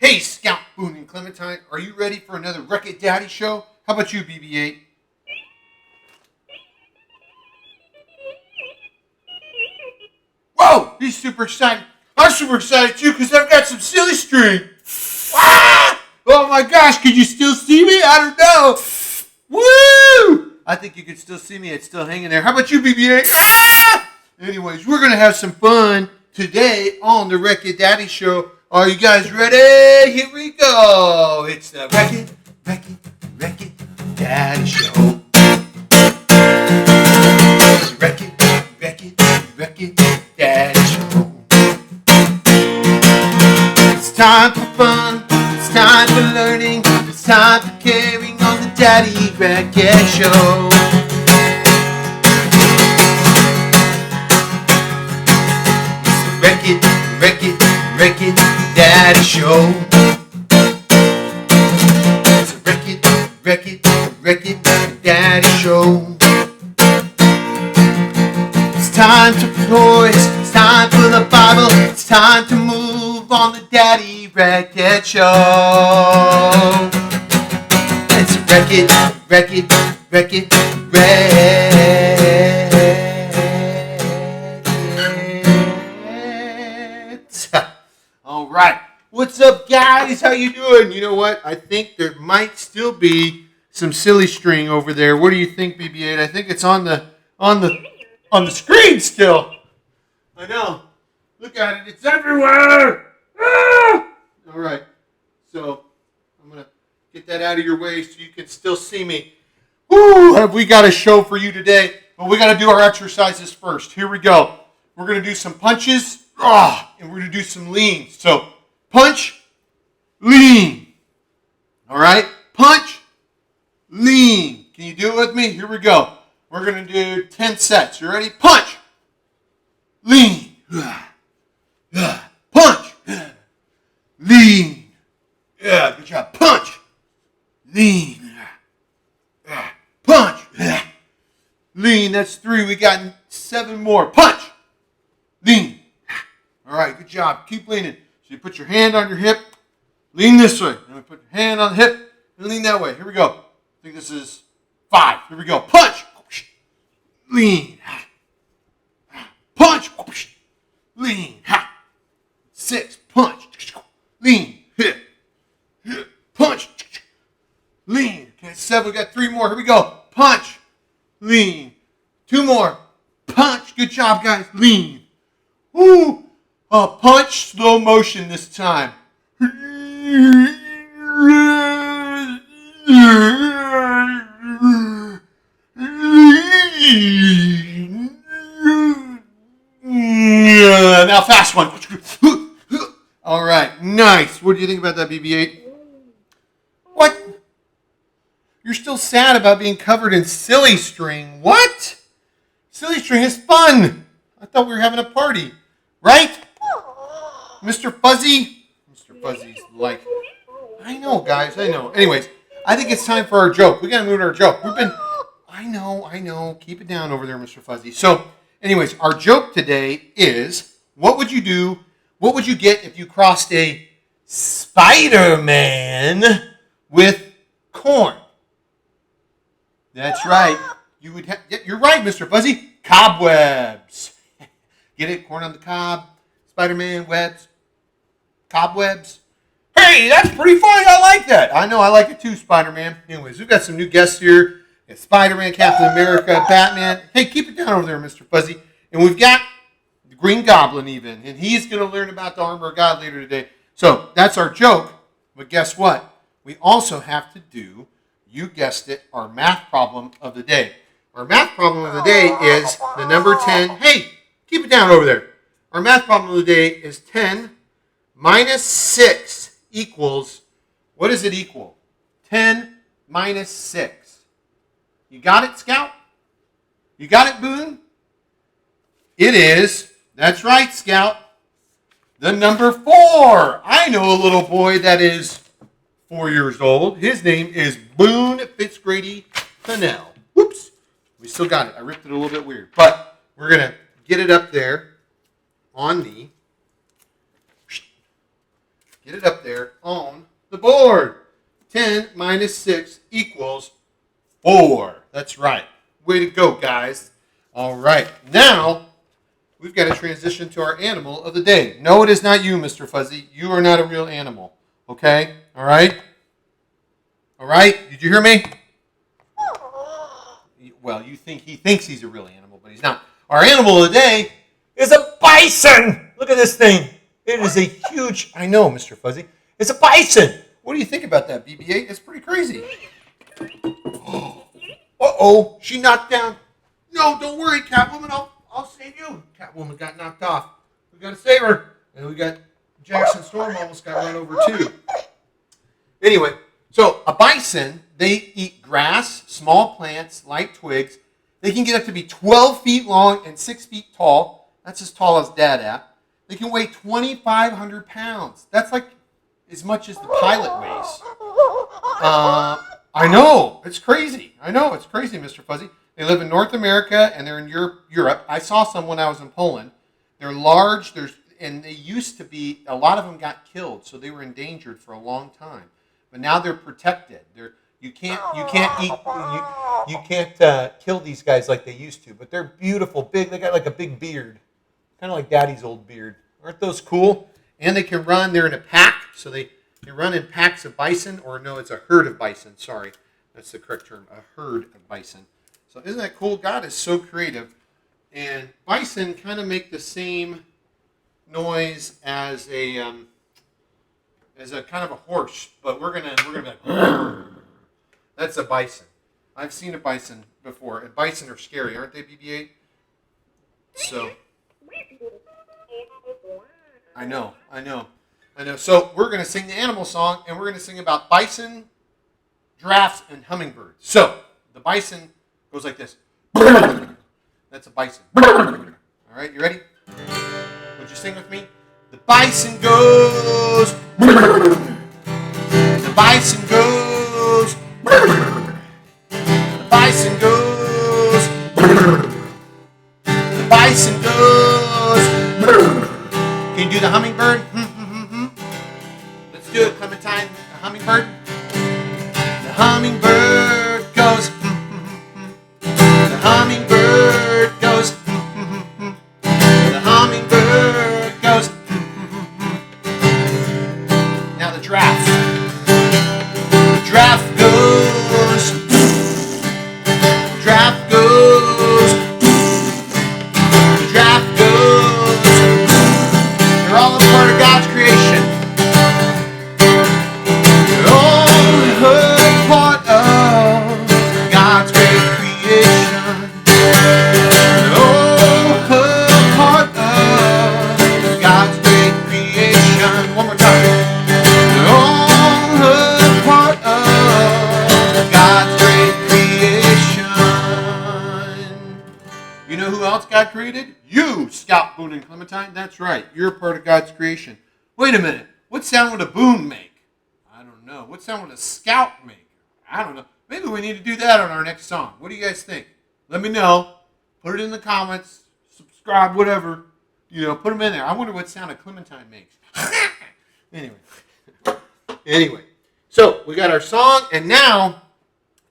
Hey, Scout, Boone, and Clementine, are you ready for another Wreck-It Daddy show? How about you, BB-8? Whoa, he's super excited. I'm super excited too because I've got some silly string. Ah! Oh my gosh, can you still see me? I don't know. Woo! I think you can still see me. It's still hanging there. How about you, BB-8? Ah! Anyways, we're going to have some fun today on the Wreck-It Daddy show. Are you guys ready? Here we go. It's the Wreck-It Daddy show. Wreck-It Daddy show. It's time for fun. It's time for learning. It's time for carrying on the Daddy Wreck-It show. It's the Wreck-It Daddy show. It's a Wreck-It Daddy show. It's time to toys, it's time for the Bible, it's time to move on the Daddy Wreck-It show. It's a Wreck-It. All right, what's up, guys? How you doing? You know what? I think there might still be some silly string over there. What do you think, BB-8? I think it's on the screen still. I know. Look at it. It's everywhere. Ah! All right. So I'm going to get that out of your way so you can still see me. Woo! Have we got a show for you today? But we got to do our exercises first. Here we go. We're going to do some punches. And we're going to do some leans. So punch, lean. All right? Punch, lean. Can you do it with me? Here we go. We're going to do 10 sets. You ready? Punch. Lean. Punch. Lean. Yeah, good job. Punch. Lean. Punch. Lean. That's 3. We got 7 more. Punch. Lean. All right, good job. Keep leaning. So you put your hand on your hip. Lean this way. And we put your hand on the hip and lean that way. Here we go. I think this is 5. Here we go. Punch. Lean. Punch. Lean. 6. Punch. Lean. Hit. Punch. Lean. Okay, 7. We got 3 more. Here we go. Punch. Lean. 2 more. Punch. Good job, guys. Lean. Woo. Punch. Slow motion this time. Now fast one. All right, nice. What do you think about that, BB-8? What? You're still sad about being covered in silly string. What? Silly string is fun. I thought we were having a party, right? Mr. Fuzzy? Mr. Fuzzy's like, I know, guys, I know. Anyways, I think it's time for our joke. We got to move to our joke. I know. Keep it down over there, Mr. Fuzzy. So, anyways, our joke today is, what would you do? What would you get if you crossed a Spider-Man with corn? That's right. You would. You're right, Mr. Fuzzy. Cobwebs. Get it? Corn on the cob. Spider-Man webs. Cobwebs. Hey, that's pretty funny. I like that. I know. I like it too, Spider-Man. Anyways, we've got some new guests here. Spider-Man, Captain America, Batman. Hey, keep it down over there, Mr. Fuzzy. And we've got the Green Goblin even. And he's going to learn about the armor of God later today. So that's our joke. But guess what? We also have to do, you guessed it, our math problem of the day. Our math problem of the day is the number 10. Hey, keep it down over there. Our math problem of the day is 10 minus 6 equals, what does it equal? 10 minus 6. You got it, Scout? You got it, Boone? It is, that's right, Scout, the number 4. I know a little boy that is 4 years old. His name is Boone Fitzgrady Pennell. Whoops. We still got it. I ripped it a little bit weird. But we're going to get it up there on the Get it up there on the board. 10 minus 6 equals 4. That's right. Way to go, guys. All right. Now, we've got to transition to our animal of the day. No, it is not you, Mr. Fuzzy. You are not a real animal. Okay? All right? All right? Did you hear me? Well, he thinks he's a real animal, but he's not. Our animal of the day is a bison. Look at this thing. It is a huge, I know, Mr. Fuzzy. It's a bison. What do you think about that, BB-8? It's pretty crazy. Uh-oh, she knocked down. No, don't worry, Catwoman. I'll save you. Catwoman got knocked off. We got to save her. And we got Jackson Storm almost got run over, too. Anyway, so a bison, they eat grass, small plants, light twigs. They can get up to be 12 feet long and 6 feet tall. That's as tall as Dad at. They can weigh 2,500 pounds. That's like as much as the pilot weighs. I know. It's crazy. I know. It's crazy, Mr. Fuzzy. They live in North America, and they're in Europe. I saw some when I was in Poland. They're large. And they used to be, a lot of them got killed, so they were endangered for a long time. But now they're protected. You can't kill these guys like they used to. But they're beautiful, big. They got like a big beard. Kind of like Daddy's old beard. Aren't those cool? And they can run. They're in a pack. So they run in packs of bison. Or no, it's a herd of bison. Sorry. That's the correct term. A herd of bison. So isn't that cool? God is so creative. And bison kind of make the same noise as a kind of a horse. But we're gonna be that's a bison. I've seen a bison before. And bison are scary, aren't they, BB-8? So I know. So we're going to sing the animal song, and we're going to sing about bison, giraffes, and hummingbirds. So the bison goes like this. That's a bison. All right, you ready? Would you sing with me? The bison goes. The bison goes. The bison goes. The bison goes. Can you do the hummingbird? Let's do it, Clementine. The hummingbird. The hummingbird goes. The hummingbird goes. The hummingbird goes. Now the giraffe. The giraffe goes. The giraffe goes. The giraffe goes. They're all a part of God's creation. They're all a part of God's great creation. They're all a part of God's great creation. One more time. They're all a part of God's great creation. You know who else God created? You, Scout, Boone, and Clementine. That's right. You're a part of God's creation. Wait a minute. What sound would a Boone make? I don't know. What sound would a Scout make? I don't know. Maybe we need to do that on our next song. What do you guys think? Let me know. Put it in the comments. Subscribe, whatever. Put them in there. I wonder what sound a Clementine makes. Anyway. So, we got our song, and now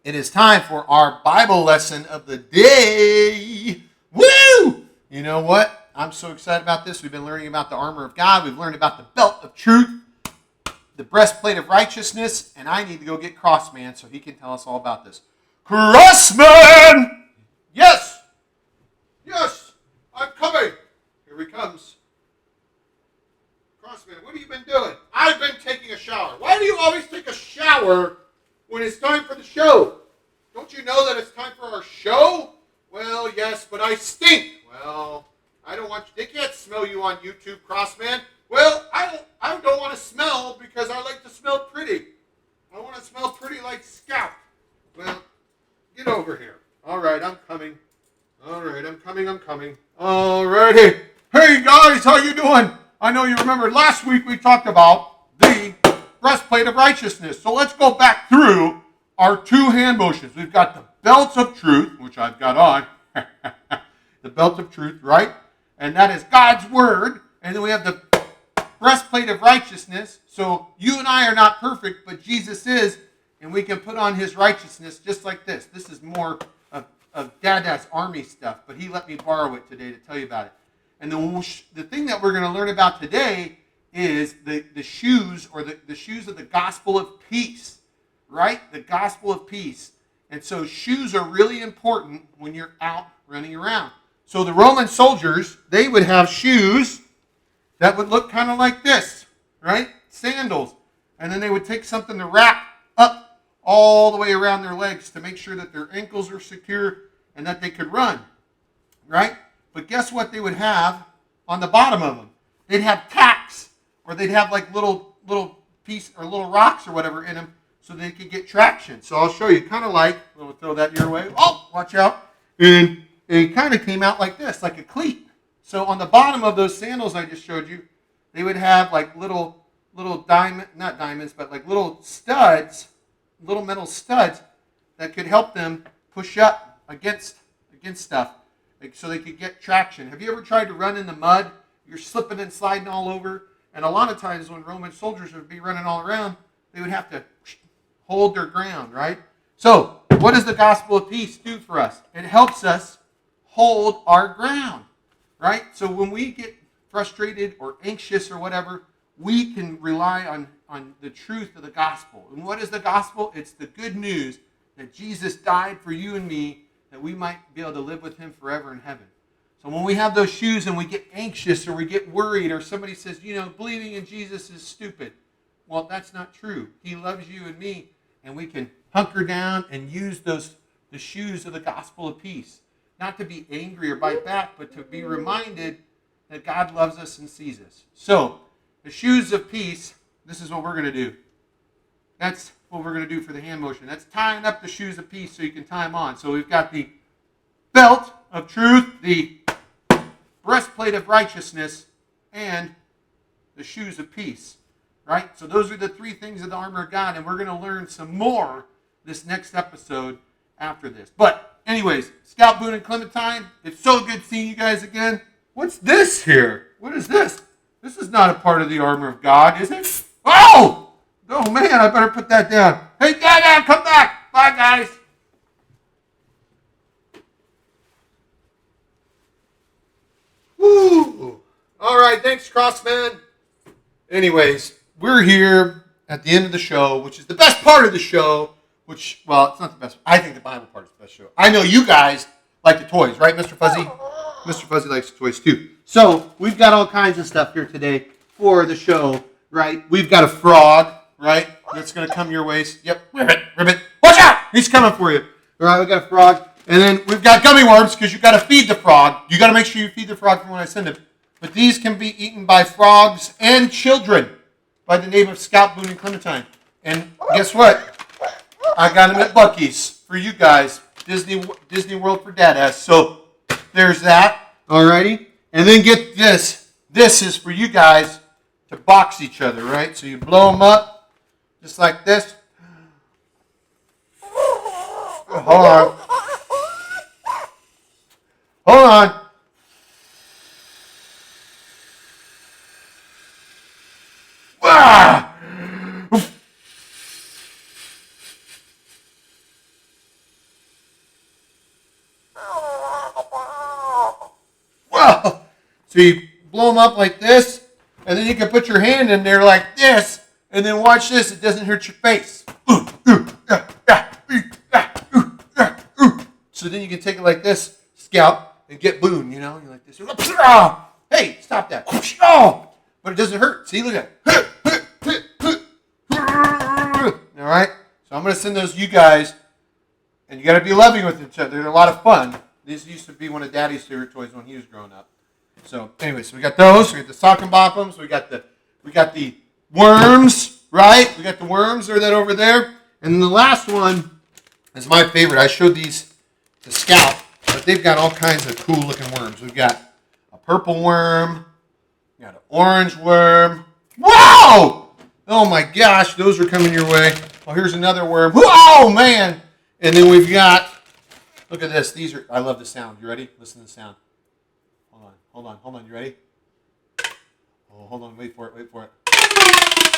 it is time for our Bible lesson of the day. Woo! You know what? I'm so excited about this. We've been learning about the armor of God. We've learned about the belt of truth, the breastplate of righteousness, and I need to go get Crossman so he can tell us all about this. Crossman! Yes! Yes! I'm coming! Here he comes. Crossman, what have you been doing? I've been taking a shower. Why do you always take a shower when it's time for the show? Don't you know that it's time for our show? Well, yes, but I stink. Well, I don't want you. They can't smell you on YouTube, Crossman. Well, I don't want to smell because I like to smell pretty. I want to smell pretty like Scout. Well, get over here. All right, I'm coming. All right, I'm coming. All righty. Hey, guys, how you doing? I know you remember last week we talked about the breastplate of righteousness. So let's go back through our two hand motions. We've got the belt of truth, which I've got on. The belt of truth, right? And that is God's word. And then we have the breastplate of righteousness. So you and I are not perfect, but Jesus is, and we can put on his righteousness just like this. This is more of Dada's army stuff, but he let me borrow it today to tell you about it. And the thing that we're going to learn about today is the shoes, or the shoes of the gospel of peace, right? The gospel of peace. And so shoes are really important when you're out running around. So the Roman soldiers, they would have shoes that would look kind of like this, right? Sandals. And then they would take something to wrap up all the way around their legs to make sure that their ankles are secure and that they could run, right? But guess what they would have on the bottom of them? They'd have tacks, or they'd have like little piece or little rocks or whatever in them so they could get traction. So I'll show you, kind of like, we'll throw that your way. Oh, watch out. And it kind of came out like this, like a cleat. So on the bottom of those sandals I just showed you, they would have like little diamond, not diamonds, but like little studs, little metal studs that could help them push up against stuff, like, so they could get traction. Have you ever tried to run in the mud? You're slipping and sliding all over. And a lot of times when Roman soldiers would be running all around, they would have to hold their ground, right? So what does the gospel of peace do for us? It helps us hold our ground, right? So when we get frustrated or anxious or whatever, we can rely on the truth of the gospel. And what is the gospel? It's the good news that Jesus died for you and me, that we might be able to live with him forever in heaven. So when we have those shoes and we get anxious or we get worried, or somebody says, believing in Jesus is stupid. Well, that's not true. He loves you and me, and we can hunker down and use the shoes of the gospel of peace. Not to be angry or bite back, but to be reminded that God loves us and sees us. So, the shoes of peace, this is what we're going to do. That's what we're going to do for the hand motion. That's tying up the shoes of peace so you can tie them on. So we've got the belt of truth, the breastplate of righteousness, and the shoes of peace. Right? So those are the three things of the armor of God, and we're going to learn some more this next episode after this. But anyways, Scout, Boone, and Clementine, it's so good seeing you guys again. What's this here? What is this? This is not a part of the armor of God, is it? Oh! Oh, man, I better put that down. Hey, Dad, come back. Bye, guys. Woo! All right, thanks, Crossman. Anyways, we're here at the end of the show, which is the best part of the show, which, well, it's not the best. I think the Bible part is the best show. I know you guys like the toys, right, Mr. Fuzzy? Mr. Fuzzy likes the toys, too. So we've got all kinds of stuff here today for the show, right? We've got a frog, right, that's going to come your way. Yep, ribbit. Watch out! He's coming for you. All right, we've got a frog. And then we've got gummy worms, because you've got to feed the frog. You got to make sure you feed the frog from when I send it. But these can be eaten by frogs and children by the name of Scout, Boone, and Clementine. And guess what? I got them at Buc-ee's for you guys. Disney World for Dad. So there's that. Alrighty. And then get this. This is for you guys to box each other, right? So you blow them up just like this. Hold on. Hold on. Ah! Well, so you blow them up like this, and then you can put your hand in there like this, and then watch this. It doesn't hurt your face. So then you can take it like this, Scout, and get Boone, You're like this. Hey, stop that. But it doesn't hurt. See, look at it. All right? So I'm going to send those to you guys, and you got to be loving with each other. They're a lot of fun. These used to be one of Daddy's favorite toys when he was growing up. So anyway, so we got those. We got the sock and boppums. We got the worms, right? We got the worms. Are that over there? And then the last one is my favorite. I showed these to Scout, but they've got all kinds of cool looking worms. We've got a purple worm. We got an orange worm. Wow! Oh my gosh, those are coming your way. Oh, here's another worm. Oh man! And then we've got, look at this. These are, I love the sound. You ready? Listen to the sound. Hold on. You ready? Oh, hold on. Wait for it.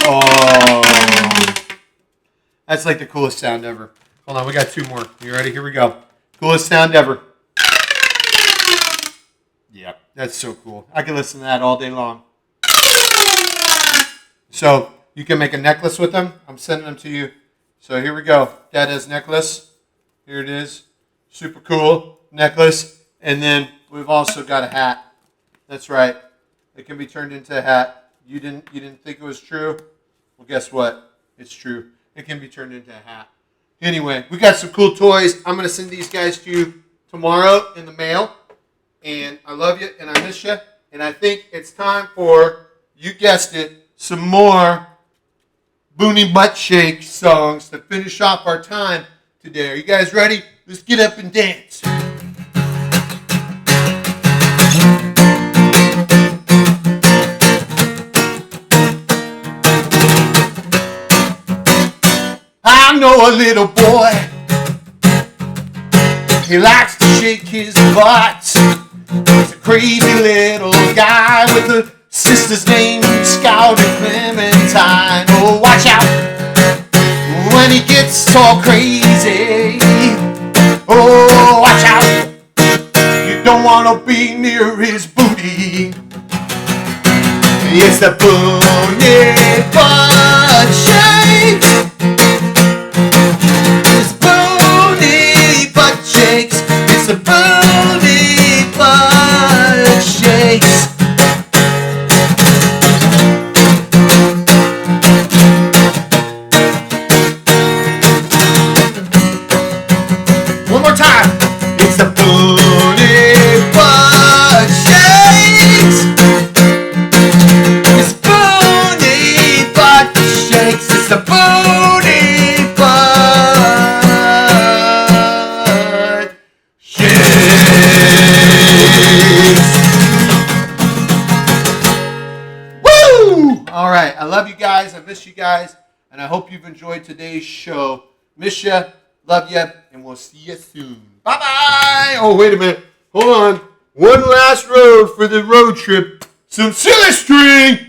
Oh. That's like the coolest sound ever. Hold on. We got 2 more. You ready? Here we go. Coolest sound ever. Yeah, that's so cool. I can listen to that all day long. So you can make a necklace with them. I'm sending them to you. So here we go. Dad has necklace. Here it is. Super cool necklace. And then we've also got a hat. That's right. It can be turned into a hat. You didn't think it was true? Well, guess what? It's true. It can be turned into a hat. Anyway, we got some cool toys. I'm going to send these guys to you tomorrow in the mail. And I love you and I miss you. And I think it's time for, you guessed it, some more Boonie Butt Shake songs to finish off our time today. Are you guys ready? Let's get up and dance. I know a little boy. He likes to shake his butt. He's a crazy little guy with a sister's name, Scout and Clementine. Oh, watch out when he gets all crazy. Oh, watch out. You don't want to be near his booty. It's the Boonie Butt Shake. It's Boonie Butt Shakes. It's the Boonie Butt Shakes. One more time. It's the Boonie Butt Shakes. It's Boonie Butt Shakes. It's the Boonie Butt Shakes. Woo! All right. I love you guys. I miss you guys. And I hope you've enjoyed today's show. Miss you. Love you, and we'll see you soon. Bye-bye. Oh, wait a minute. Hold on. One last road for the road trip. Some silly string.